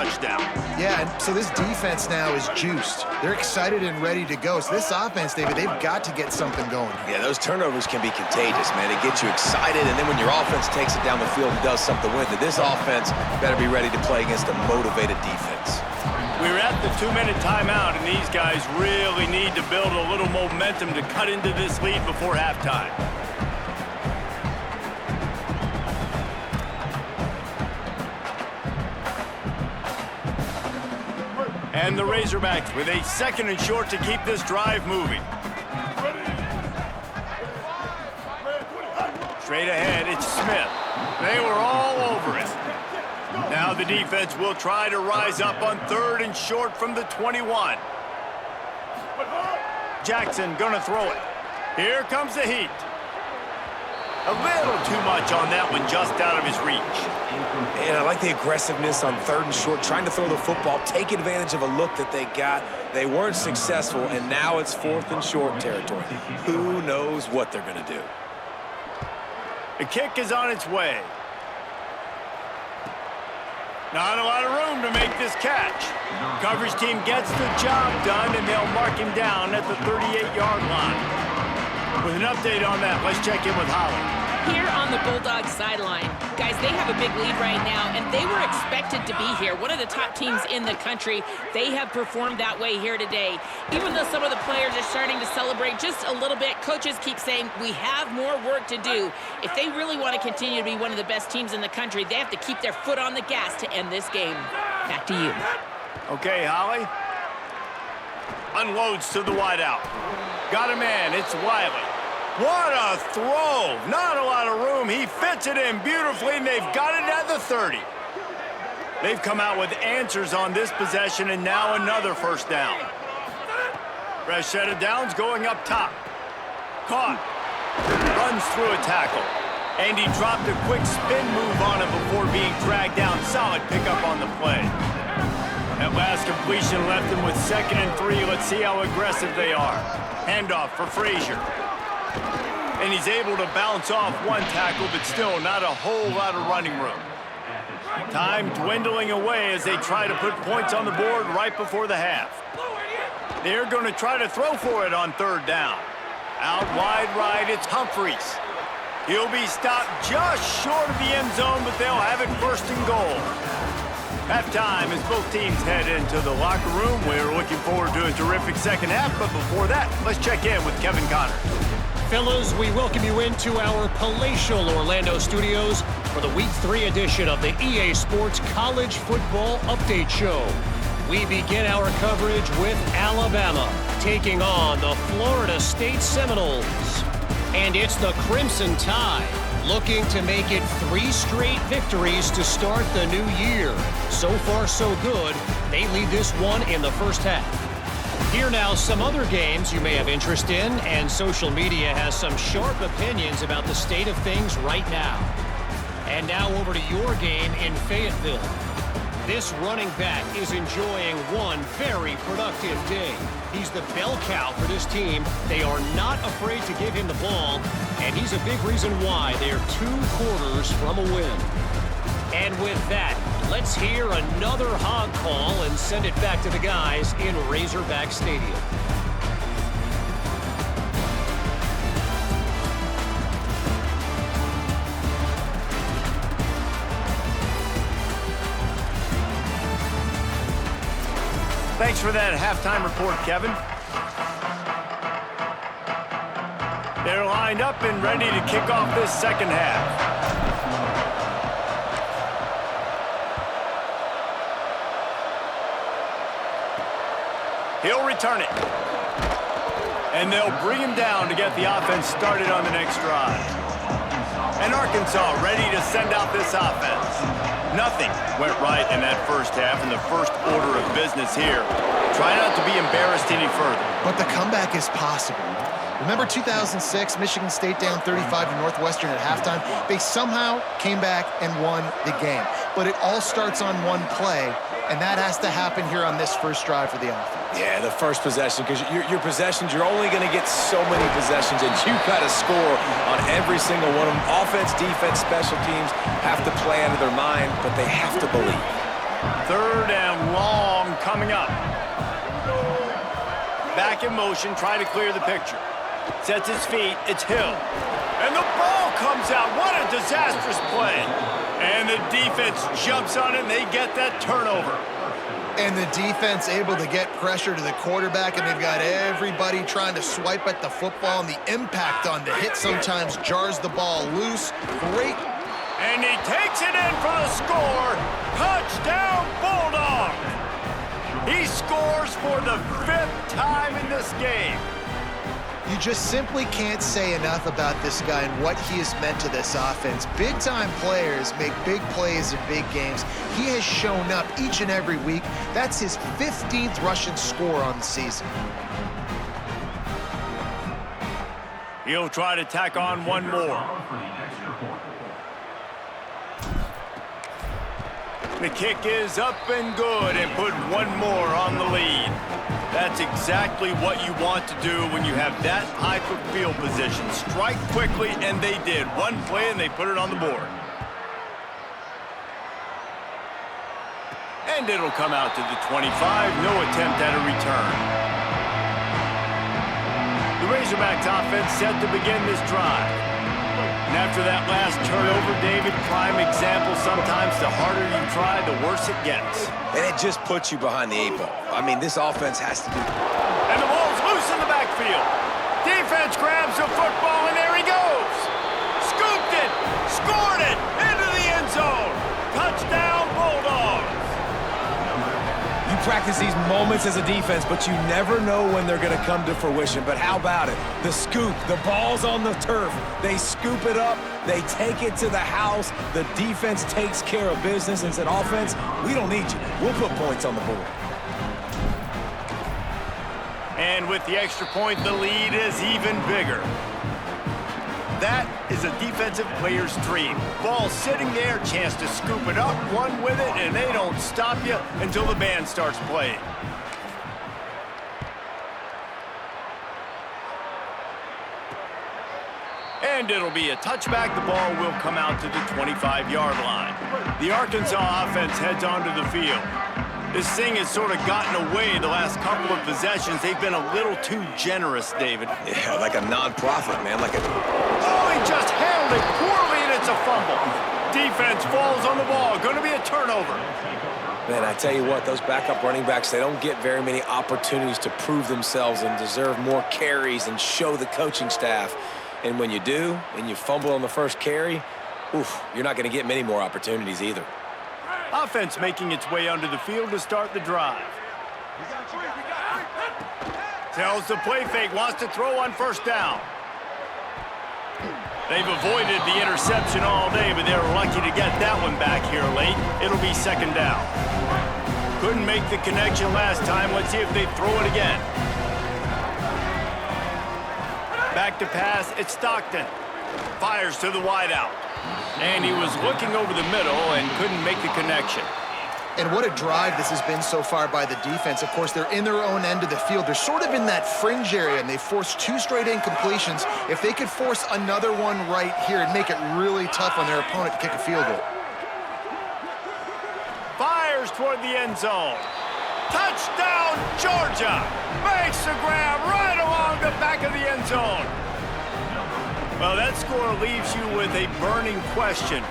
touchdown. Yeah, and so this defense now is juiced. They're excited and ready to go. So this offense, David, they've got to get something going. Yeah, those turnovers can be contagious, man. They get you excited, and then when your offense takes it down the field and does something with it, this offense better be ready to play against a motivated defense. We're at the 2-minute timeout, and these guys really need to build a little momentum to cut into this lead before halftime. And the Razorbacks with a 2nd and short to keep this drive moving. Straight ahead, it's Smith. They were all over it. Now the defense will try to rise up on 3rd and short from the 21. Jackson gonna throw it. Here comes the heat. A little too much on that one, just out of his reach. And I like the aggressiveness on 3rd and short, trying to throw the football, take advantage of a look that they got. They weren't successful, and now it's 4th and short territory. Who knows what they're going to do? The kick is on its way. Not a lot of room to make this catch. Coverage team gets the job done, and they'll mark him down at the 38-yard line. With an update on that, let's check in with Holly. Here on the Bulldogs sideline, guys, they have a big lead right now, and they were expected to be here. One of the top teams in the country. They have performed that way here today. Even though some of the players are starting to celebrate just a little bit, coaches keep saying, we have more work to do. If they really want to continue to be one of the best teams in the country, they have to keep their foot on the gas to end this game. Back to you. Okay, Holly. Unloads to the wideout. Got a man, it's Wiley. What a throw! Not a lot of room. He fits it in beautifully, and they've got it at the 30. They've come out with answers on this possession, and now another 1st down. Fresh set of downs going up top. Caught. Runs through a tackle. And he dropped a quick spin move on it before being dragged down. Solid pickup on the play. That last completion left them with 2nd and 3. Let's see how aggressive they are. Handoff for Frazier. And he's able to bounce off one tackle, but still not a whole lot of running room. Time dwindling away as they try to put points on the board right before the half. They're going to try to throw for it on 3rd down. Out wide right, it's Humphreys. He'll be stopped just short of the end zone, but they'll have it 1st and goal. Halftime as both teams head into the locker room. We're looking forward to a terrific 2nd half, but before that, let's check in with Kevin Connor. Fellas, we welcome you into our palatial Orlando studios for the Week 3 edition of the EA Sports College Football Update Show. We begin our coverage with Alabama taking on the Florida State Seminoles. And it's the Crimson Tide looking to make it 3 straight victories to start the new year. So far, so good. They lead this one in the 1st half. Here now some other games you may have interest in, and social media has some sharp opinions about the state of things right now. And now over to your game in Fayetteville. This running back is enjoying one very productive day. He's the bell cow for this team. They are not afraid to give him the ball, and he's a big reason why they're 2 quarters from a win. And with that, let's hear another hog call and send it back to the guys in Razorback Stadium. Thanks for that halftime report, Kevin. They're lined up and ready to kick off this 2nd half. He'll return it. And they'll bring him down to get the offense started on the next drive. And Arkansas ready to send out this offense. Nothing went right in that 1st half, in the first order of business here. Try not to be embarrassed any further. But the comeback is possible. Remember 2006, Michigan State down 35 to Northwestern at halftime? They somehow came back and won the game. But it all starts on one play, and that has to happen here on this 1st drive for the offense. Yeah, the 1st possession, because your possessions, you're only going to get so many possessions, and you got to score on every single one of them. Offense, defense, special teams have to play out of their mind, but they have to believe. 3rd and long coming up. Back in motion, trying to clear the picture. Sets his feet, it's Hill. And the ball comes out. What a disastrous play. And the defense jumps on it, and they get that turnover. And the defense able to get pressure to the quarterback, and they've got everybody trying to swipe at the football, and the impact on the hit sometimes jars the ball loose. Great. And he takes it in for the score. Touchdown, Bulldogs. He scores for the 5th time in this game. You just simply can't say enough about this guy and what he has meant to this offense. Big-time players make big plays in big games. He has shown up each and every week. That's his 15th rushing score on the season. He'll try to tack on one more. The kick is up and good, and put one more on the lead. That's exactly what you want to do when you have that type of field position. Strike quickly, and they did. One play, and they put it on the board. And it'll come out to the 25. No attempt at a return. The Razorbacks offense set to begin this drive. And after that last turnover, David, prime example, sometimes the harder you try, the worse it gets. And it just puts you behind the 8 ball. I mean, this offense has to do... And the ball's loose in the backfield. Defense grabs the football, and there he goes. Scooped it, scored it, into the end zone. Touchdown, Bulldogs. You practice these moments as a defense, but you never know when they're going to come to fruition. But how about it? The scoop, the ball's on the turf. They scoop it up. They take it to the house. The defense takes care of business and said, offense, we don't need you. We'll put points on the board. And with the extra point, the lead is even bigger. That is a defensive player's dream. Ball sitting there, chance to scoop it up, run with it, and they don't stop you until the band starts playing. And it'll be a touchback. The ball will come out to the 25-yard line. The Arkansas offense heads onto the field. This thing has sort of gotten away the last couple of possessions. They've been a little too generous, David. Yeah, like a non-profit, man. Like a... Oh, he just handled it poorly, and it's a fumble. Defense falls on the ball. Going to be a turnover. Man, I tell you what, those backup running backs, they don't get very many opportunities to prove themselves and deserve more carries and show the coaching staff. And when you do, and you fumble on the first carry, oof, you're not going to get many more opportunities either. Offense making its way onto the field to start the drive. Tells the play fake, wants to throw on first down. They've avoided the interception all day, but they're lucky to get that one back here late. It'll be second down. Couldn't make the connection last time. Let's see if they throw it again. Back to pass, it's Stockton. Fires to the wideout. And he was looking over the middle and couldn't make the connection. And what a drive this has been so far by the defense. Of course, they're in their own end of the field. They're sort of in that fringe area, and they forced 2 straight incompletions. If they could force another one right here and make it really tough on their opponent to kick a field goal. Fires toward the end zone. Touchdown, Georgia! Makes the grab right along the back of the end zone. Well, that score leaves you with a burning question.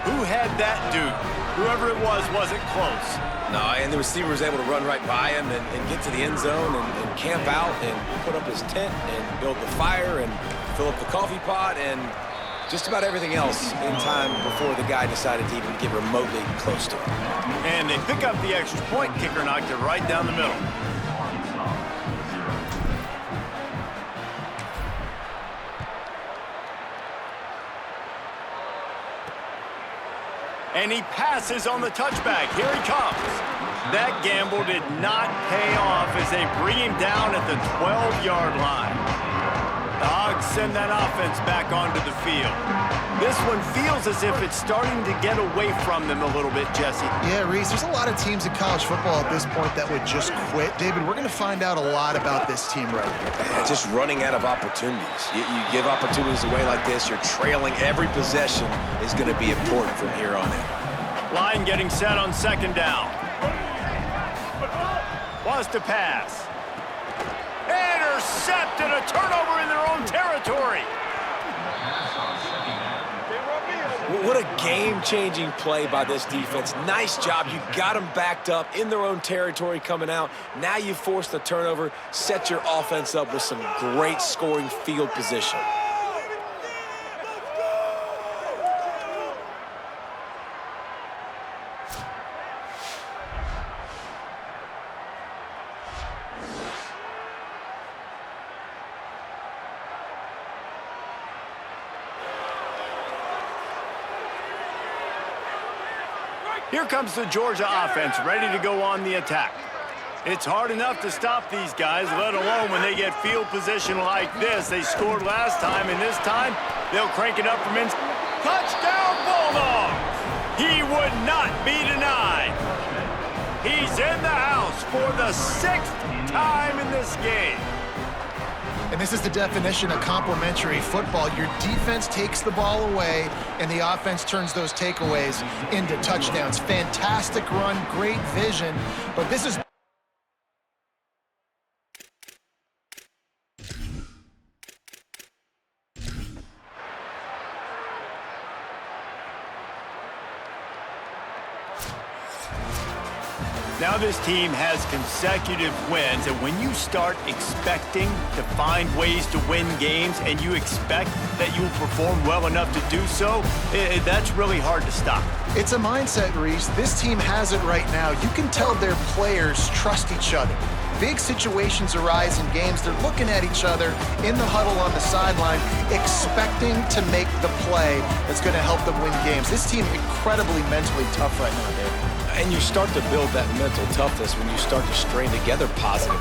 Who had that dude? Whoever it was, wasn't close. No, and the receiver was able to run right by him and get to the end zone and camp out and put up his tent and build the fire and fill up the coffee pot and just about everything else in time before the guy decided to even get remotely close to him. And they pick up the extra point. Kicker knocked it right down the middle. And he passes on the touchback. Here he comes. That gamble did not pay off as they bring him down at the 12-yard line. The Hogs send that offense back onto the field. This one feels as if it's starting to get away from them a little bit, Jesse. Yeah, Reese, there's a lot of teams in college football at this point that would just quit. David, we're going to find out a lot about this team right here. Yeah, just running out of opportunities. You give opportunities away like this, you're trailing. Every possession is going to be important from here on in. Line getting set on second down. Wants to pass. Intercepted, a turnover in their own territory. What a game-changing play by this defense. Nice job. You got them backed up in their own territory coming out. Now you force the turnover, set your offense up with some great scoring field position. Here comes the Georgia offense, ready to go on the attack. It's hard enough to stop these guys, let alone when they get field position like this. They scored last time, and this time they'll crank it up from inside. Touchdown, Bulldogs! He would not be denied. He's in the house for the 6th time in this game. And this is the definition of complementary football. Your defense takes the ball away, and the offense turns those takeaways into touchdowns. Fantastic run, great vision, but this is... Now this team has consecutive wins, and when you start expecting to find ways to win games and you expect that you will perform well enough to do so, that's really hard to stop. It's a mindset, Reese. This team has it right now. You can tell their players trust each other. Big situations arise in games. They're looking at each other in the huddle on the sideline, expecting to make the play that's going to help them win games. This team incredibly mentally tough right now, Dave. And you start to build that mental toughness when you start to string together positive